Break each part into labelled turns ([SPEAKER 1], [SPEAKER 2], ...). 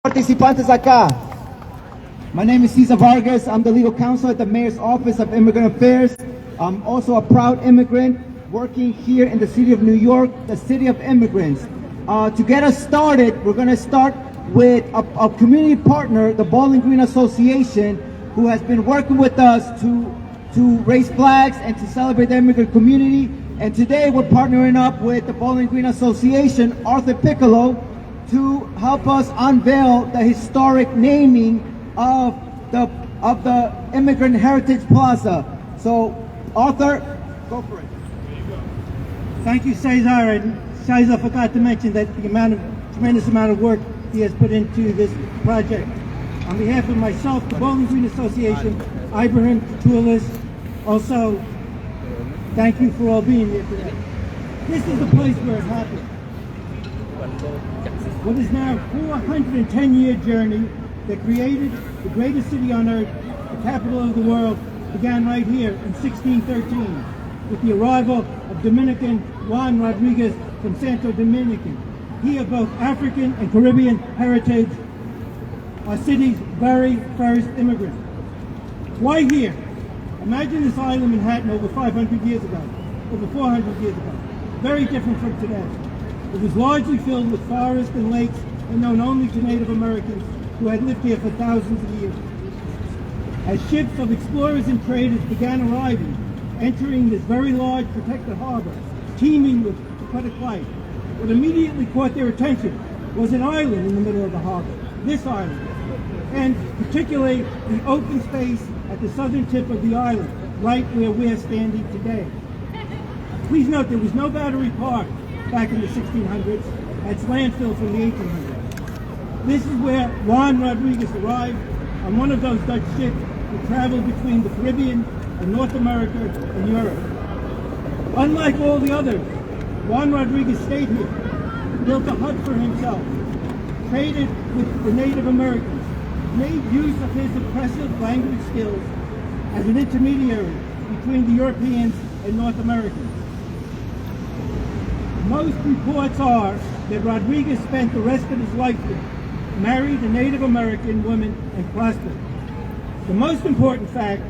[SPEAKER 1] Participantes acá. My name is Cesar Vargas. I'm the legal counsel at the Mayor's Office of Immigrant Affairs. I'm also a proud immigrant working here in the city of New York, the city of immigrants. To get us started, we're going to start with a community partner, the Bowling Green Association, who has been working with us to raise flags and to celebrate the immigrant community. And today we're partnering up with the Bowling Green Association, Arthur Piccolo, to help us unveil the historic naming of the Immigrant Heritage Plaza. So, Arthur, go for it.
[SPEAKER 2] Thank you, Cesar. And Cesar forgot to mention that the tremendous amount of work he has put into this project. On behalf of myself, the Bowling Green Association, Ibrahim Tulis, also thank you for all being here today. This is the place where it happened. What is now a 410-year journey that created the greatest city on earth, the capital of the world, began right here in 1613 with the arrival of Dominican Juan Rodriguez from Santo Dominican. He of both African and Caribbean heritage, our city's very first immigrant. Why here? Imagine this island, Manhattan, over 500 years ago, over 400 years ago. Very different from today. It was largely filled with forests and lakes and known only to Native Americans who had lived here for thousands of years. As ships of explorers and traders began arriving, entering this very large protected harbor, teeming with aquatic life, what immediately caught their attention was an island in the middle of the harbor, this island, and particularly the open space at the southern tip of the island, right where we're standing today. Please note there was no Battery Park back in the 1600s. That's landfill from the 1800s. This is where Juan Rodriguez arrived on one of those Dutch ships that traveled between the Caribbean and North America and Europe. Unlike all the others, Juan Rodriguez stayed here, built a hut for himself, traded with the Native Americans, made use of his impressive language skills as an intermediary between the Europeans and North Americans. Most reports are that Rodriguez spent the rest of his life there, married a Native American woman, and prospered. The most important fact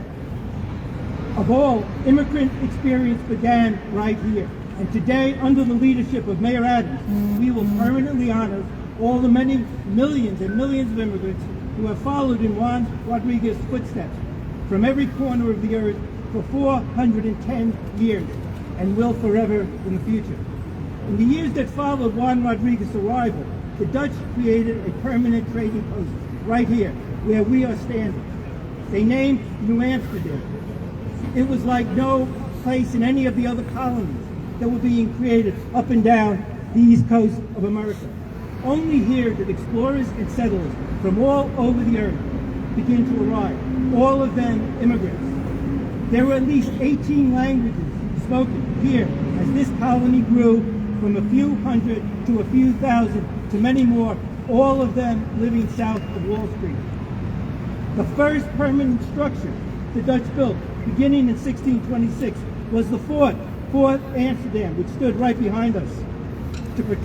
[SPEAKER 2] of all, immigrant experience began right here. And today, under the leadership of Mayor Adams, we will permanently honor all the many millions and millions of immigrants who have followed in Juan Rodriguez's footsteps from every corner of the earth for 410 years and will forever in the future. In the years that followed Juan Rodriguez's arrival, the Dutch created a permanent trading post right here, where we are standing. They named New Amsterdam. It was like no place in any of the other colonies that were being created up and down the east coast of America. Only here did explorers and settlers from all over the earth begin to arrive, all of them immigrants. There were at least 18 languages spoken here as this colony grew from a few hundred to a few thousand to many more, all of them living south of Wall Street. The first permanent structure the Dutch built, beginning in 1626, was the Fort Amsterdam, which stood right behind us,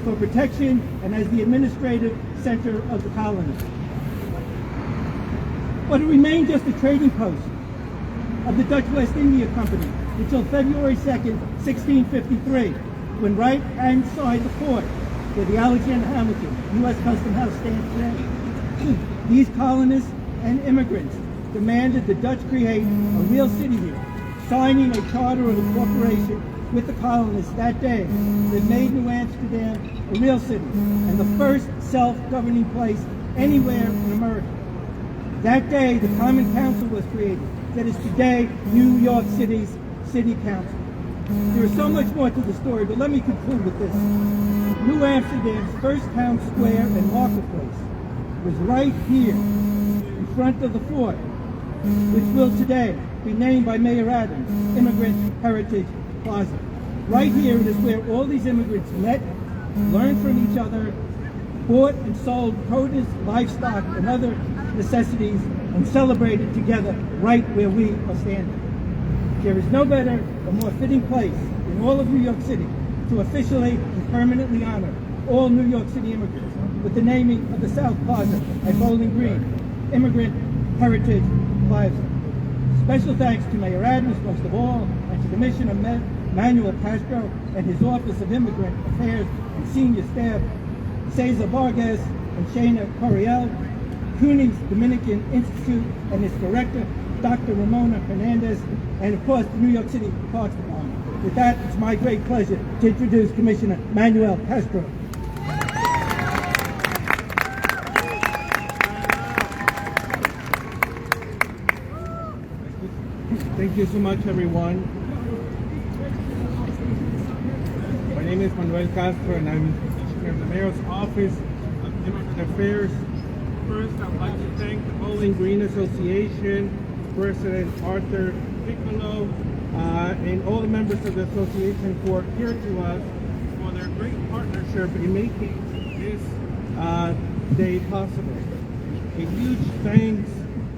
[SPEAKER 2] for protection and as the administrative center of the colony. But it remained just a trading post of the Dutch West India Company until February 2nd, 1653, when right inside the fort, where the Alexander Hamilton U.S. Custom House stands today, these colonists and immigrants demanded the Dutch create a real city here, signing a charter of incorporation with the colonists that day that made New Amsterdam a real city and the first self-governing place anywhere in America. That day, the Common Council was created, that is today New York City's City Council. There is so much more to the story, but let me conclude with this. New Amsterdam's first town square and marketplace was right here in front of the fort, which will today be named by Mayor Adams, Immigrant Heritage Plaza. Right here it is where all these immigrants met, learned from each other, bought and sold produce, livestock, and other necessities, and celebrated together right where we are standing. There is no better or more fitting place in all of New York City to officially and permanently honor all New York City immigrants. with the naming of the South Plaza at Bowling Green, Immigrant Heritage Plaza. Special thanks to Mayor Adams, most of all, and to Commissioner Manuel Castro and his Office of Immigrant Affairs and senior staff, Cesar Vargas and Shana Coriel, CUNY's Dominican Institute and its director, Dr. Ramona Hernandez, and of course the New York City Parks Department. With that, it's my great pleasure to introduce Commissioner Manuel Castro.
[SPEAKER 3] Thank you so much, everyone. My name is Manuel Castro, and I'm Commissioner of the Mayor's Office of Immigrant Affairs. First, I'd like to thank the Bowling Green Association, President Arthur Piccolo, and all the members of the association who are here to us for their great partnership in making this day possible. A huge thanks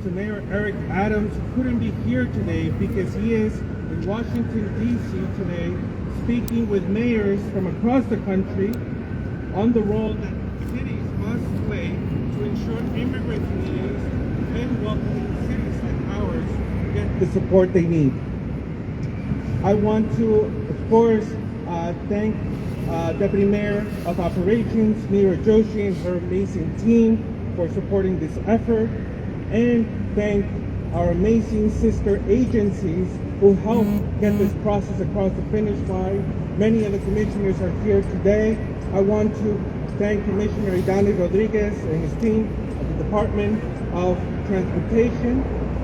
[SPEAKER 3] to Mayor Eric Adams, who couldn't be here today because he is in Washington, D.C. today, speaking with mayors from across the country on the role that cities must play to ensure immigrant communities and welcoming cities like ours get the support they need. I want to, of course, thank Deputy Mayor of Operations, Meera Joshi, and her amazing team for supporting this effort, and thank our amazing sister agencies who helped get this process across the finish line. Many of the commissioners are here today. I want to thank Commissioner Idani Rodriguez and his team of the Department of Transportation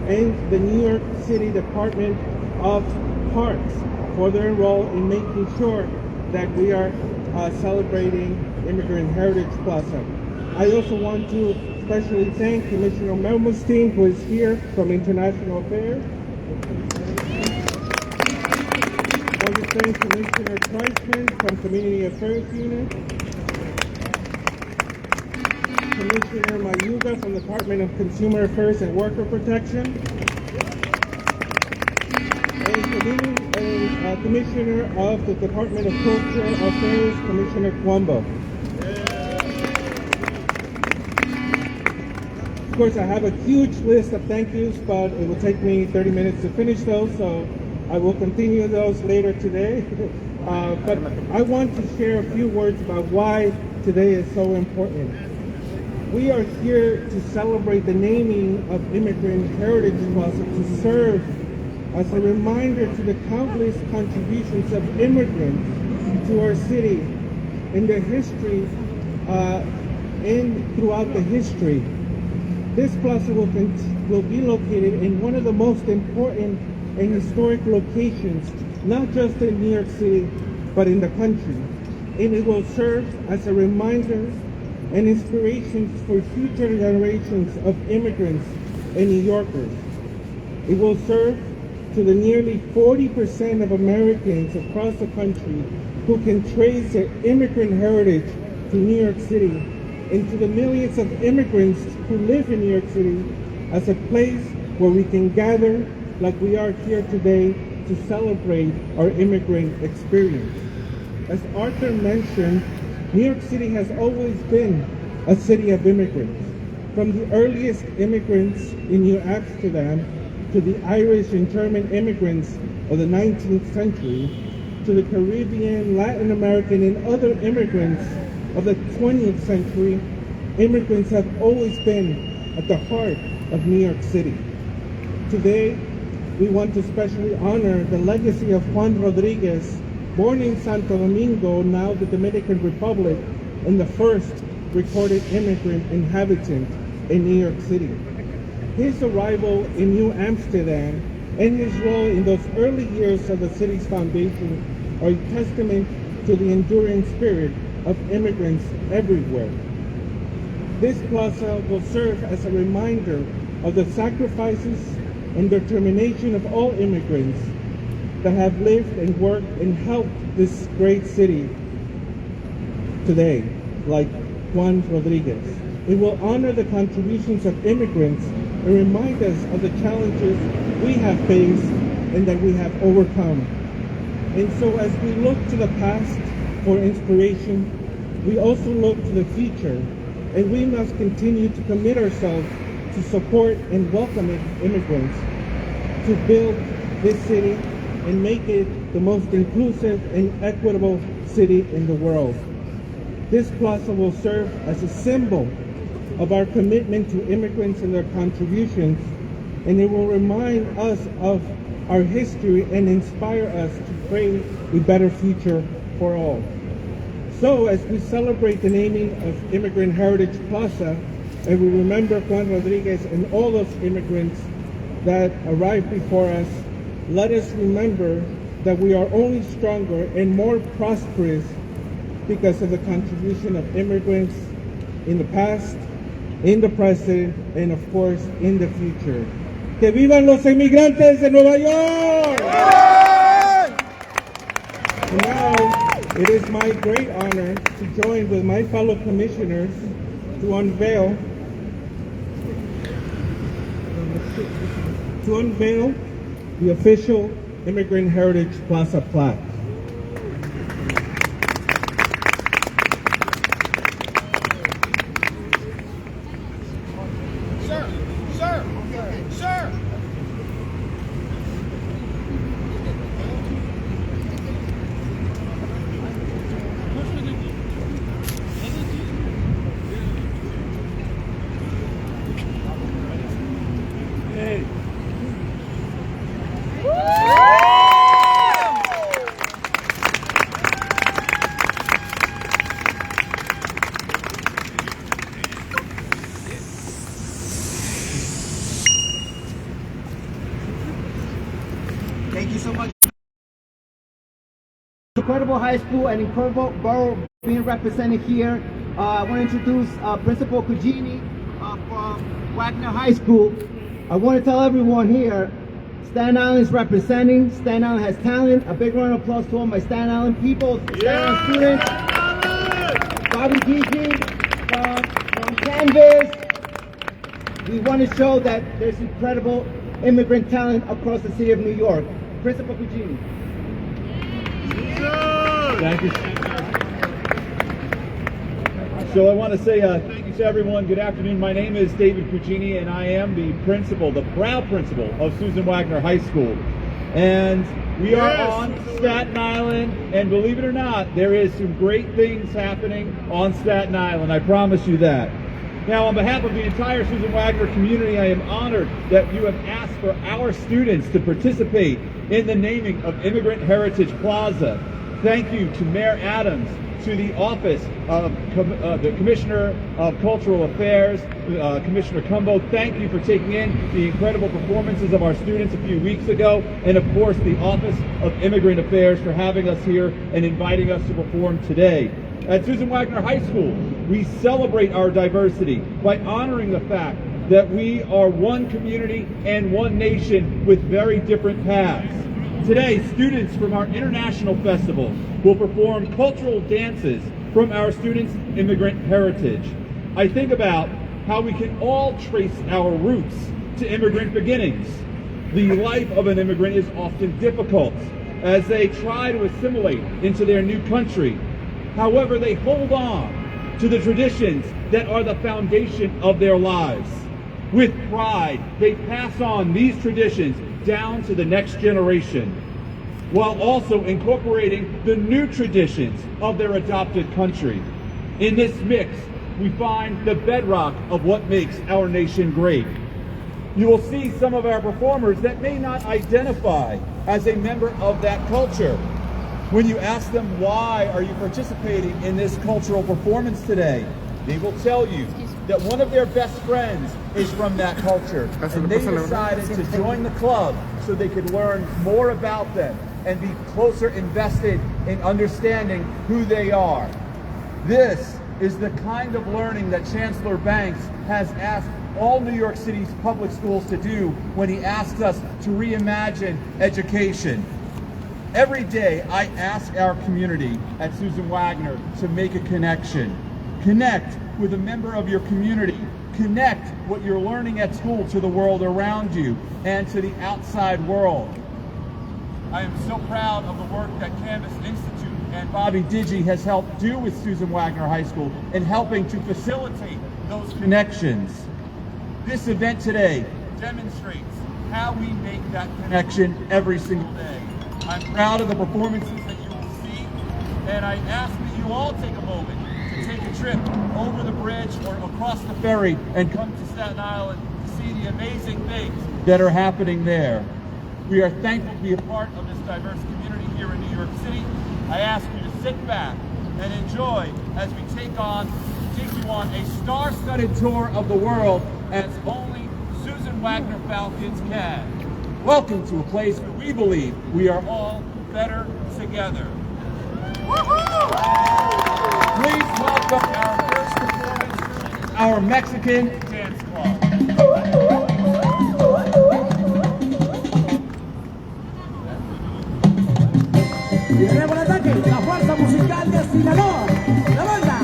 [SPEAKER 3] and the New York City Department of Parks for their role in making sure that we are celebrating Immigrant Heritage Plaza. I also want to especially thank Commissioner Melmo's team, who is here from International Affairs. I want to thank Commissioner Kreisman from Community Affairs Unit, Commissioner Mayuga from the Department of Consumer Affairs and Worker Protection, and Commissioner of the Department of Cultural Affairs, Commissioner Cuombo. Of course, I have a huge list of thank yous, but it will take me 30 minutes to finish those, so I will continue those later today. But I want to share a few words about why today is so important. We are here to celebrate the naming of Immigrant Heritage Plaza to serve as a reminder to the countless contributions of immigrants to our city in the history and throughout the history. This plaza will be located in one of the most important and historic locations, not just in New York City, but in the country. And it will serve as a reminder and inspiration for future generations of immigrants and New Yorkers. It will serve to the nearly 40% of Americans across the country who can trace their immigrant heritage to New York City, and to the millions of immigrants who live in New York City as a place where we can gather like we are here today to celebrate our immigrant experience. As Arthur mentioned, New York City has always been a city of immigrants. From the earliest immigrants in New Amsterdam to the Irish and German immigrants of the 19th century to the Caribbean, Latin American, and other immigrants of the 20th century, immigrants have always been at the heart of New York City. Today, we want to especially honor the legacy of Juan Rodriguez, born in Santo Domingo, now the Dominican Republic, and the first recorded immigrant inhabitant in New York City. His arrival in New Amsterdam and his role in those early years of the city's foundation are a testament to the enduring spirit of immigrants everywhere. This plaza will serve as a reminder of the sacrifices and determination of all immigrants that have lived and worked and helped this great city today, like Juan Rodriguez. It will honor the contributions of immigrants and remind us of the challenges we have faced and that we have overcome. And so as we look to the past for inspiration, we also look to the future and we must continue to commit ourselves to support and welcome immigrants, to build this city and make it the most inclusive and equitable city in the world. This plaza will serve as a symbol of our commitment to immigrants and their contributions, and it will remind us of our history and inspire us to create a better future for all. So as we celebrate the naming of Immigrant Heritage Plaza, and we remember Juan Rodriguez and all those immigrants that arrived before us, let us remember that we are only stronger and more prosperous because of the contribution of immigrants in the past, in the present, and of course, in the future. ¡Que vivan los inmigrantes de Nueva York! And now, it is my great honor to join with my fellow commissioners to unveil the official Immigrant Heritage Plaza plaque.
[SPEAKER 4] Sir!
[SPEAKER 1] Thank you so much. Incredible high school and incredible borough being represented here. I want to introduce Principal Cugini from Wagner High School. I want to tell everyone here, Staten Island is representing. Staten Island has talent. A big round of applause to all my Staten Island people, Staten Island students. Bobby Gigi from Canvas. We want to show that there's incredible immigrant talent across the city of New York. Principal Cugini.
[SPEAKER 5] Thank you. So I want to say thank you to everyone. Good afternoon. My name is David Cugini, and I am the principal, the proud principal of Susan Wagner High School. And we are on Staten Island, and believe it or not, there is some great things happening on Staten Island. I promise you that. Now, on behalf of the entire Susan Wagner community, I am honored that you have asked for our students to participate in the naming of Immigrant Heritage Plaza. Thank you to Mayor Adams, to the Office of the Commissioner of Cultural Affairs, Commissioner Cumbo. Thank you for taking in the incredible performances of our students a few weeks ago, and of course the Office of Immigrant Affairs for having us here and inviting us to perform today. At Susan Wagner High School, we celebrate our diversity by honoring the fact that we are one community and one nation with very different paths. Today, students from our international festival will perform cultural dances from our students' immigrant heritage. I think about how we can all trace our roots to immigrant beginnings. The life of an immigrant is often difficult as they try to assimilate into their new country. However, they hold on to the traditions that are the foundation of their lives. With pride, they pass on these traditions down to the next generation, while also incorporating the new traditions of their adopted country. In this mix, we find the bedrock of what makes our nation great. You will see some of our performers that may not identify as a member of that culture. When you ask them why are you participating in this cultural performance today, they will tell you that one of their best friends is from that culture, and they decided to join the club so they could learn more about them and be closer invested in understanding who they are. This is the kind of learning that Chancellor Banks has asked all New York City's public schools to do when he asks us to reimagine education. Every day, I ask our community at Susan Wagner to make a connection. Connect with a member of your community. Connect what you're learning at school to the world around you and to the outside world. I am so proud of the work that Canvas Institute and Bobby Digi has helped do with Susan Wagner High School in helping to facilitate those connections. This event today demonstrates how we make that connection every single day. I'm proud of the performances that you will see, and I ask that you all take a moment to take a trip over the bridge or across the ferry and come to Staten Island to see the amazing things that are happening there. We are thankful to be a part of this diverse community here in New York City. I ask you to sit back and enjoy as we take you on a star-studded tour of the world as only Susan Wagner Falcons can. Welcome to a place where we believe we are all better together. Please welcome our first performance, our Mexican Dance Club.
[SPEAKER 4] Viene por ataque, la fuerza musical de Sinaloa, la banda.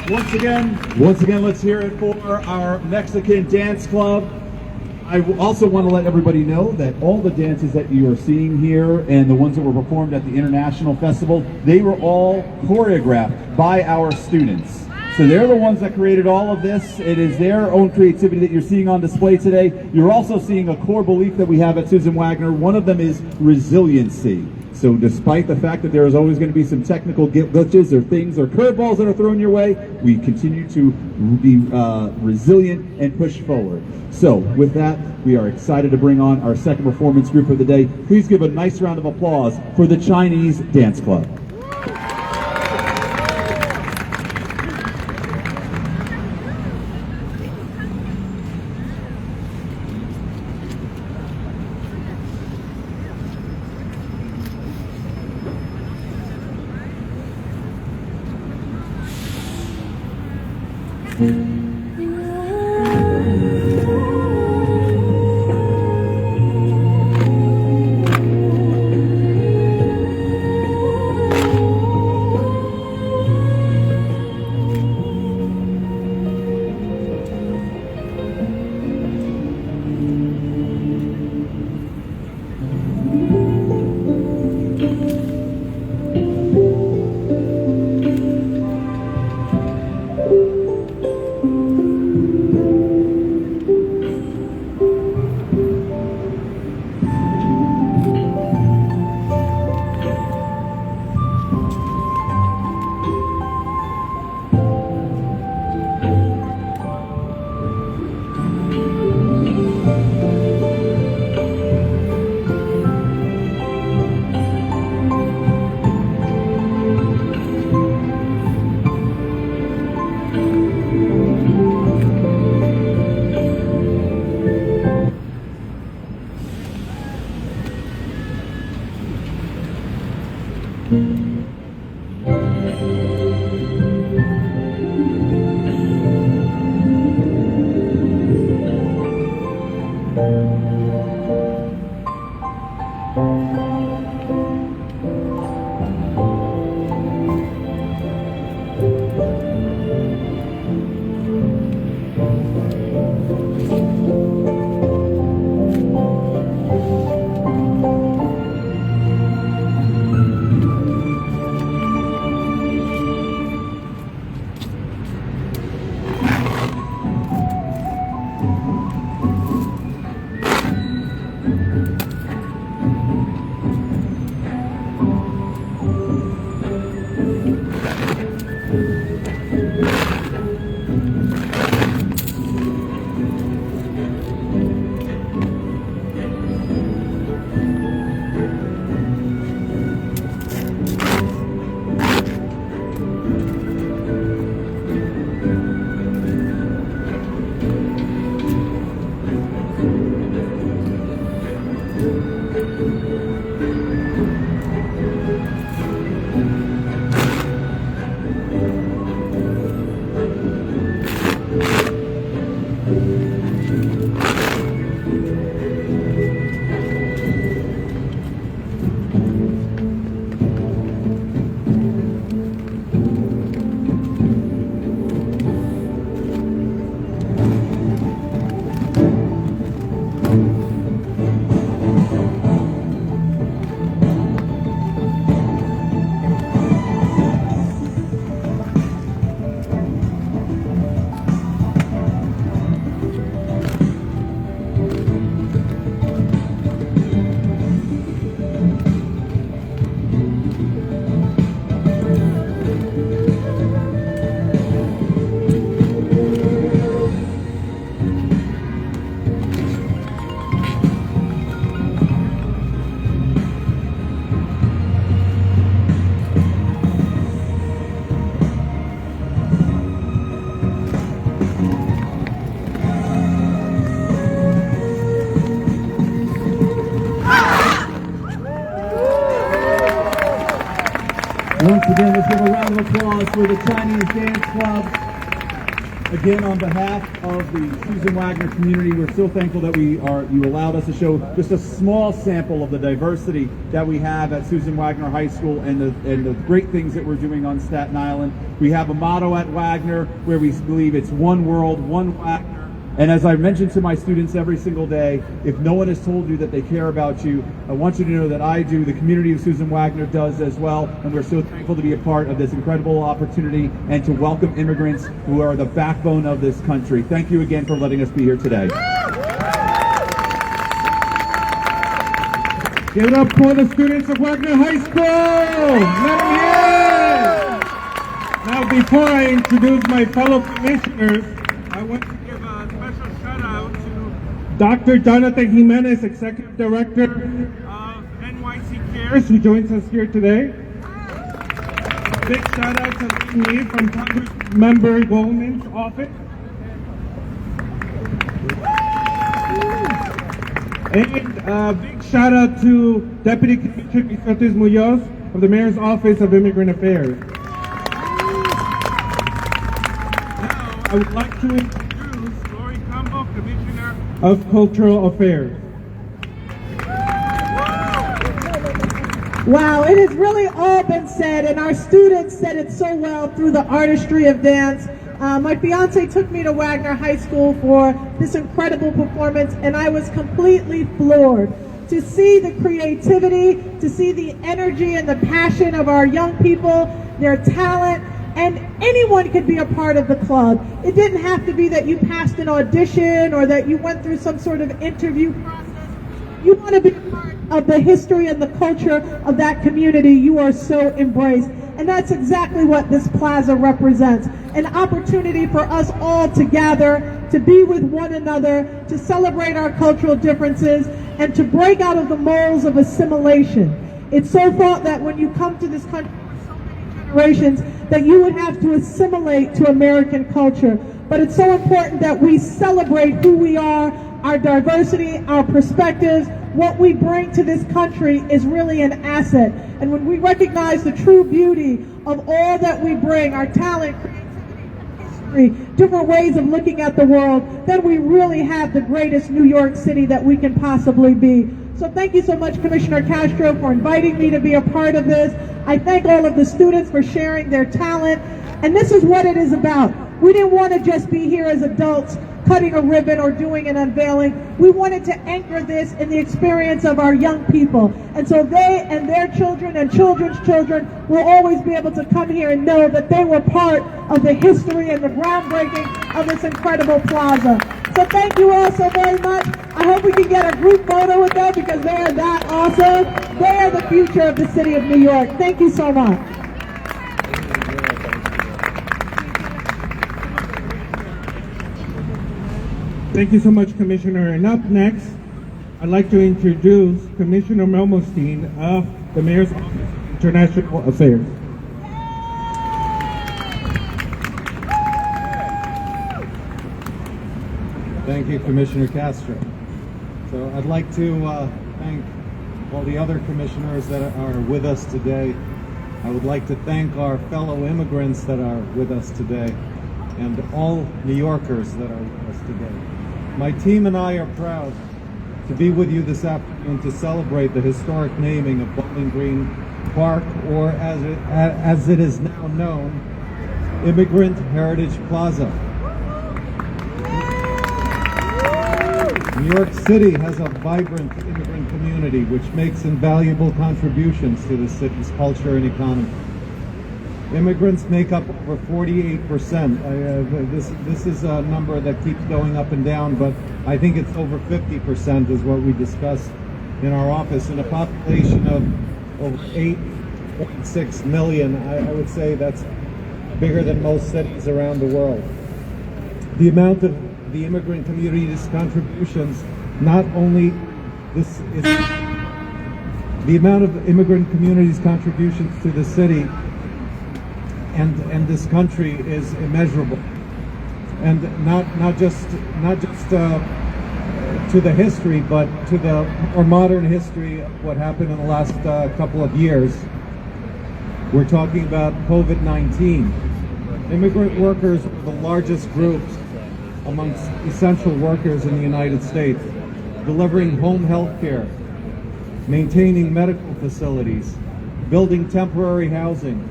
[SPEAKER 5] Once again, let's hear it for our Mexican dance club. I also want to let everybody know that all the dances that you are seeing here and the ones that were performed at the International Festival, they were all choreographed by our students. So they're the ones that created all of this. It is their own creativity that you're seeing on display today. You're also seeing a core belief that we have at Susan Wagner. One of them is resiliency. So despite the fact that there is always going to be some technical glitches or things or curveballs that are thrown your way, we continue to be resilient and push forward. So with that, we are excited to bring on our second performance group of the day. Please give a nice round of applause for the Chinese Dance Club.
[SPEAKER 1] Once again, let's give a round of applause for the Chinese Dance Club.
[SPEAKER 5] Again, on behalf of the Susan Wagner community, we're so thankful that you allowed us to show just a small sample of the diversity that we have at Susan Wagner High School and the great things that we're doing on Staten Island. We have a motto at Wagner where we believe it's one world, one Wagner. And as I mention to my students every single day, if no one has told you that they care about you, I want you to know that I do, the community of Susan Wagner does as well, and we're so thankful to be a part of this incredible opportunity and to welcome immigrants who are the backbone of this country. Thank you again for letting us be here today.
[SPEAKER 3] Give it up for the students of Wagner High School! Let them hear it! Now, before I introduce my fellow commissioners, I want to give a special shout out to Dr. Jonathan Jimenez, Executive Director of NYC Cares, who joins us here today. Big shout out to Lee from Congress Member Goldman's office. And a big shout out to Deputy Commissioner Isotis Munoz of the Mayor's Office of Immigrant Affairs. I would like to introduce Lori Campbell, Commissioner of Cultural Affairs.
[SPEAKER 6] Wow, it has really all been said, and our students said it so well through the artistry of dance. My fiance took me to Wagner High School for this incredible performance, and I was completely floored to see the creativity, to see the energy and the passion of our young people, their talent. And anyone could be a part of the club. It didn't have to be that you passed an audition or that you went through some sort of interview process. You want to be part of the history and the culture of that community. You are so embraced. And that's exactly what this plaza represents. An opportunity for us all to gather, to be with one another, to celebrate our cultural differences, and to break out of the molds of assimilation. It's so thought that when you come to this country, that you would have to assimilate to American culture. But it's so important that we celebrate who we are, our diversity, our perspectives. What we bring to this country is really an asset. And when we recognize the true beauty of all that we bring, our talent, creativity, history, different ways of looking at the world, then we really have the greatest New York City that we can possibly be. So thank you so much, Commissioner Castro, for inviting me to be a part of this. I thank all of the students for sharing their talent. And this is what it is about. We didn't want to just be here as adults cutting a ribbon or doing an unveiling. We wanted to anchor this in the experience of our young people. And so they and their children and children's children will always be able to come here and know that they were part of the history and the groundbreaking of this incredible plaza. So thank you all so very much. I hope we can get a group photo with them because they are that awesome. They are the future of the city of New York. Thank you so much.
[SPEAKER 3] Thank you so much, Commissioner. And up next, I'd like to introduce Commissioner Melmostein of the Mayor's Office of International Affairs.
[SPEAKER 7] Thank you, Commissioner Castro. So I'd like to thank all the other commissioners that are with us today. I would like to thank our fellow immigrants that are with us today and all New Yorkers that are with us today. My team and I are proud to be with you this afternoon to celebrate the historic naming of Bowling Green Park, or as it is now known, Immigrant Heritage Plaza. New York City has a vibrant immigrant community which makes invaluable contributions to the city's culture and economy. Immigrants make up over 48%. This is a number that keeps going up and down, but I think it's over 50% is what we discussed in our office. In a population of over 8.6 million, I would say that's bigger than most cities around the world. The amount of the immigrant community's contributions, not only this is the amount of immigrant community's contributions to the city and this country is immeasurable, and not just to the history, but to the more modern history of what happened in the last couple of years. We're talking about COVID-19. Immigrant workers are the largest group amongst essential workers in the United States, delivering home health care, maintaining medical facilities, building temporary housing,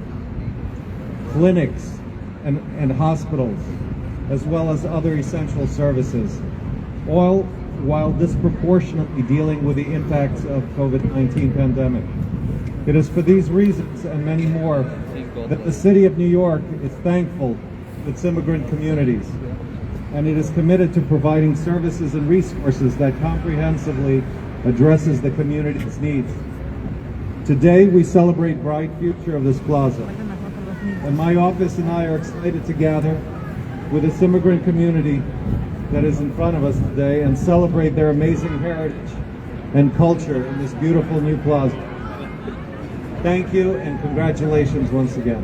[SPEAKER 7] clinics and hospitals, as well as other essential services, all while disproportionately dealing with the impacts of COVID-19 pandemic. It is for these reasons and many more that the City of New York is thankful to its immigrant communities, and it is committed to providing services and resources that comprehensively addresses the community's needs. Today we celebrate bright future of this plaza, and my office and I are excited to gather with this immigrant community that is in front of us today and celebrate their amazing heritage and culture in this beautiful new plaza. Thank you and congratulations once again.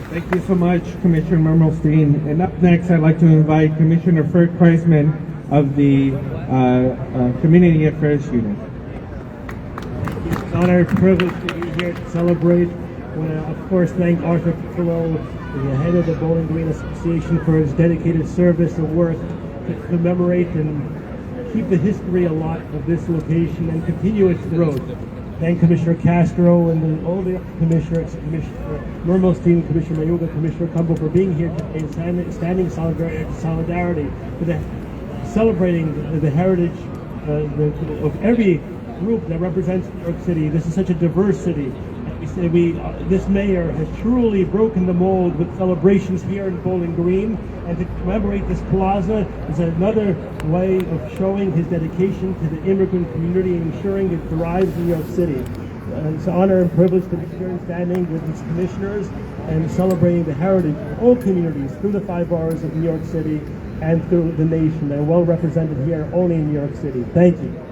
[SPEAKER 3] Thank you so much, Commissioner Mermelstein. And up next, I'd like to invite Commissioner Ferd Kreisman of the Community Affairs Unit.
[SPEAKER 2] It's an honor and privilege to be here to celebrate. I want to, of course, thank Arthur Piccolo, the head of the Bowling Green Association, for his dedicated service and work to commemorate and keep the history alive of this location and continue its growth. Thank Commissioner Castro and all the commissioners, Commissioner Mermelstein, Commissioner Mayuga, Commissioner Campbell, for being here today and standing solidarity with celebrating the heritage of every group that represents New York City. This is such a diverse city. This mayor has truly broken the mold with celebrations here in Bowling Green, and to commemorate this plaza is another way of showing his dedication to the immigrant community and ensuring it thrives in New York City. It's an honor and privilege to be here and standing with these commissioners and celebrating the heritage of all communities through the 5 boroughs of New York City and through the nation. They're well represented here only in New York City. Thank you.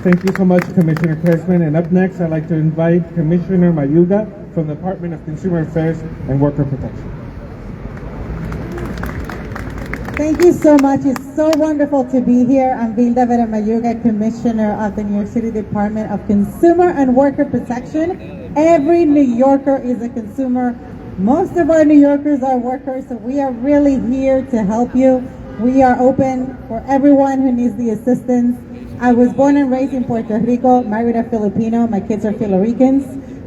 [SPEAKER 3] Thank you so much, Commissioner Kreisman. And up next, I'd like to invite Commissioner Mayuga from the Department of Consumer Affairs and Worker Protection.
[SPEAKER 8] Thank you so much. It's so wonderful to be here. I'm Vilda Vera Mayuga, Commissioner of the New York City Department of Consumer and Worker Protection. Every New Yorker is a consumer. Most of our New Yorkers are workers, so we are really here to help you. We are open for everyone who needs the assistance. I was born and raised in Puerto Rico, married a Filipino. My kids are Puerto Ricans.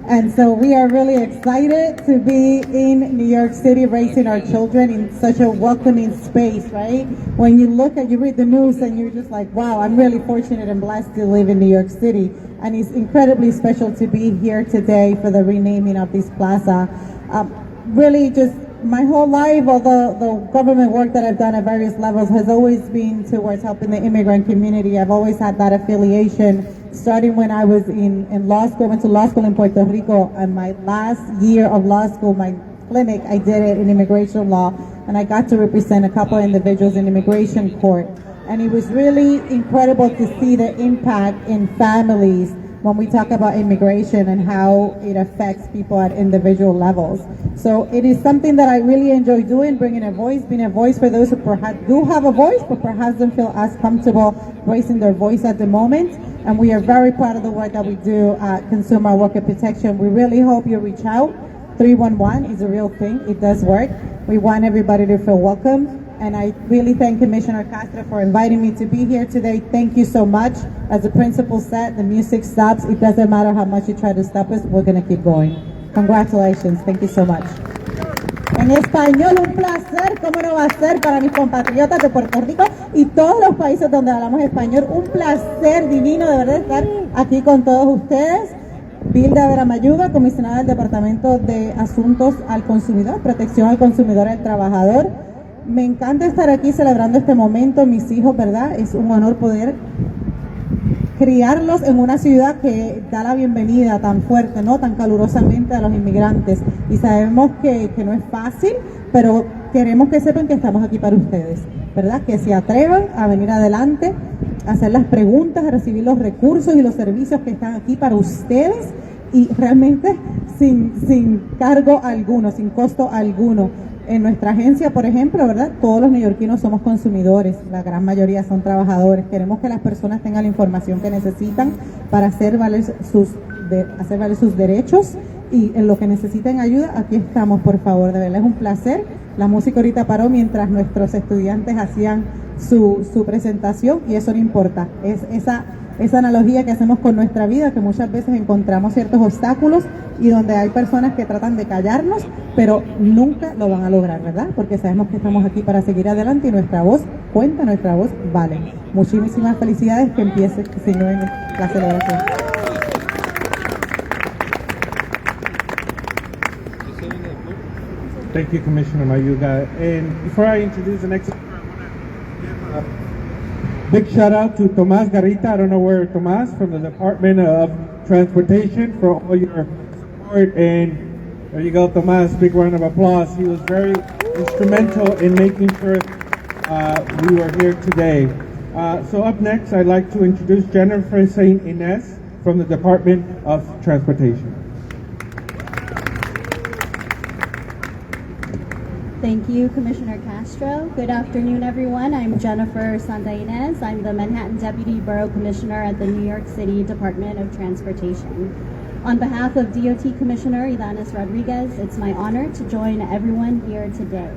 [SPEAKER 8] And so we are really excited to be in New York City raising our children in such a welcoming space, right? When you read the news and you're just like, wow, I'm really fortunate and blessed to live in New York City. And it's incredibly special to be here today for the renaming of this plaza. Really just my whole life, although the government work that I've done at various levels has always been towards helping the immigrant community. I've always had that affiliation, starting when I was in law school. I went to law school in Puerto Rico, and my last year of law school, my clinic, I did it in immigration law, and I got to represent a couple of individuals in immigration court. And it was really incredible to see the impact in families when we talk about immigration and how it affects people at individual levels. So it is something that I really enjoy doing, being a voice for those who perhaps do have a voice, but perhaps don't feel as comfortable raising their voice at the moment. And we are very proud of the work that we do at Consumer Worker Protection. We really hope you reach out. 311 is a real thing. It does work. We want everybody to feel welcome. And I really thank Commissioner Castro for inviting me to be here today. Thank you so much. As the principal said, the music stops. It doesn't matter how much you try to stop us, we're going to keep going. Congratulations. Thank you so much. En español, un placer, ¿cómo no va a ser para mis compatriotas de Puerto Rico y todos los países donde hablamos español? Un placer divino de verdad estar aquí con todos ustedes. Vilda Vera Mayuga, comisionada del Departamento de Asuntos al Consumidor, Protección al Consumidor y al Trabajador. Me encanta estar aquí celebrando este momento, mis hijos, ¿verdad? Es un honor poder criarlos en una ciudad que da la bienvenida tan fuerte, ¿no? Tan calurosamente a los inmigrantes. Y sabemos que no es fácil, pero queremos que sepan que estamos aquí para ustedes, ¿verdad? Que se atrevan a venir adelante, a hacer las preguntas, a recibir los recursos y los servicios que están aquí para ustedes y realmente sin cargo alguno, sin costo alguno. En nuestra agencia, por ejemplo, ¿verdad? Todos los neoyorquinos somos consumidores, la gran mayoría son trabajadores. Queremos que las personas tengan la información que necesitan para hacer valer sus derechos, y en lo que necesiten ayuda, aquí estamos, por favor. De verdad es un placer. La música ahorita paró mientras nuestros estudiantes hacían su presentación, y eso no importa. Es esa analogía que hacemos con nuestra vida, que muchas veces encontramos ciertos obstáculos y donde hay personas que tratan de callarnos, pero nunca lo van a lograr, ¿verdad? Porque sabemos que estamos aquí para seguir adelante y nuestra voz cuenta, nuestra voz vale. Muchísimas felicidades, que empiece señor, la celebración.
[SPEAKER 3] Thank you, Commissioner Mayuga. And before I introduce the next speaker, I want to give a big shout out to Tomas Garita. I don't know where Tomas, from the Department of Transportation, for all your support. And there you go, Tomas. Big round of applause. He was very instrumental in making sure we were here today. So up next, I'd like to introduce Jennifer St. Inez from the Department of Transportation.
[SPEAKER 9] Thank you, Commissioner Castro. Good afternoon, everyone. I'm Jennifer Santa Inez. I'm the Manhattan Deputy Borough Commissioner at the New York City Department of Transportation. On behalf of DOT Commissioner Idanis Rodriguez, it's my honor to join everyone here today.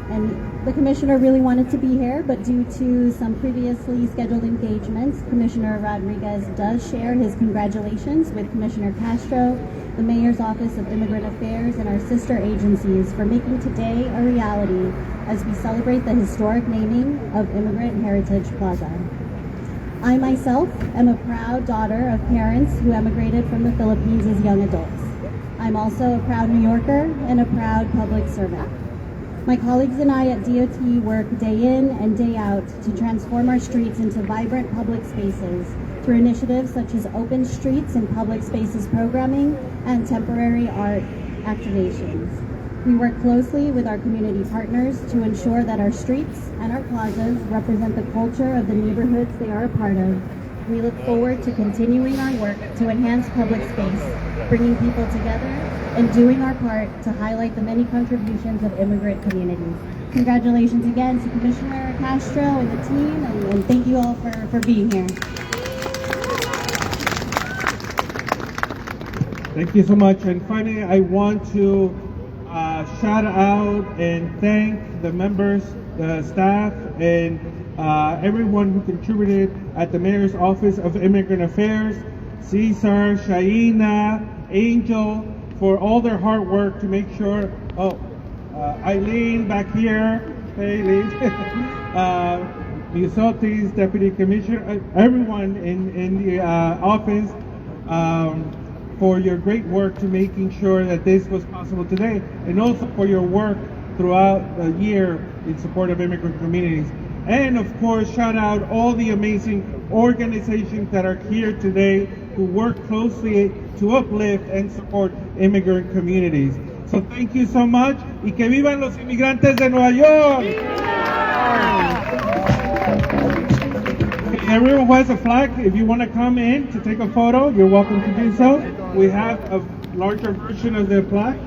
[SPEAKER 9] And the Commissioner really wanted to be here, but due to some previously scheduled engagements, Commissioner Rodriguez does share his congratulations with Commissioner Castro, the Mayor's Office of Immigrant Affairs, and our sister agencies for making today a reality as we celebrate the historic naming of Immigrant Heritage Plaza. I myself am a proud daughter of parents who emigrated from the Philippines as young adults. I'm also a proud New Yorker and a proud public servant. My colleagues and I at DOT work day in and day out to transform our streets into vibrant public spaces through initiatives such as open streets and public spaces programming and temporary art activations. We work closely with our community partners to ensure that our streets and our plazas represent the culture of the neighborhoods they are a part of. We look forward to continuing our work to enhance public space, bringing people together, and doing our part to highlight the many contributions of immigrant communities. Congratulations again to Commissioner Castro and the team, and thank you all for being here.
[SPEAKER 3] Thank you so much. And finally, I want to shout out and thank the members, the staff, and everyone who contributed at the Mayor's Office of Immigrant Affairs, Cesar, Shaina, Angel, for all their hard work to make sure, Eileen back here, hey Eileen, Misotis, Deputy Commissioner, everyone in the office, for your great work to making sure that this was possible today, and also for your work throughout the year in support of immigrant communities. And of course, shout out all the amazing organizations that are here today who work closely to uplift and support immigrant communities. So thank you so much, y que vivan los inmigrantes de Nueva York! Okay, everyone who has a flag, if you want to come in to take a photo, you're welcome to do so. We have a larger version of the flag.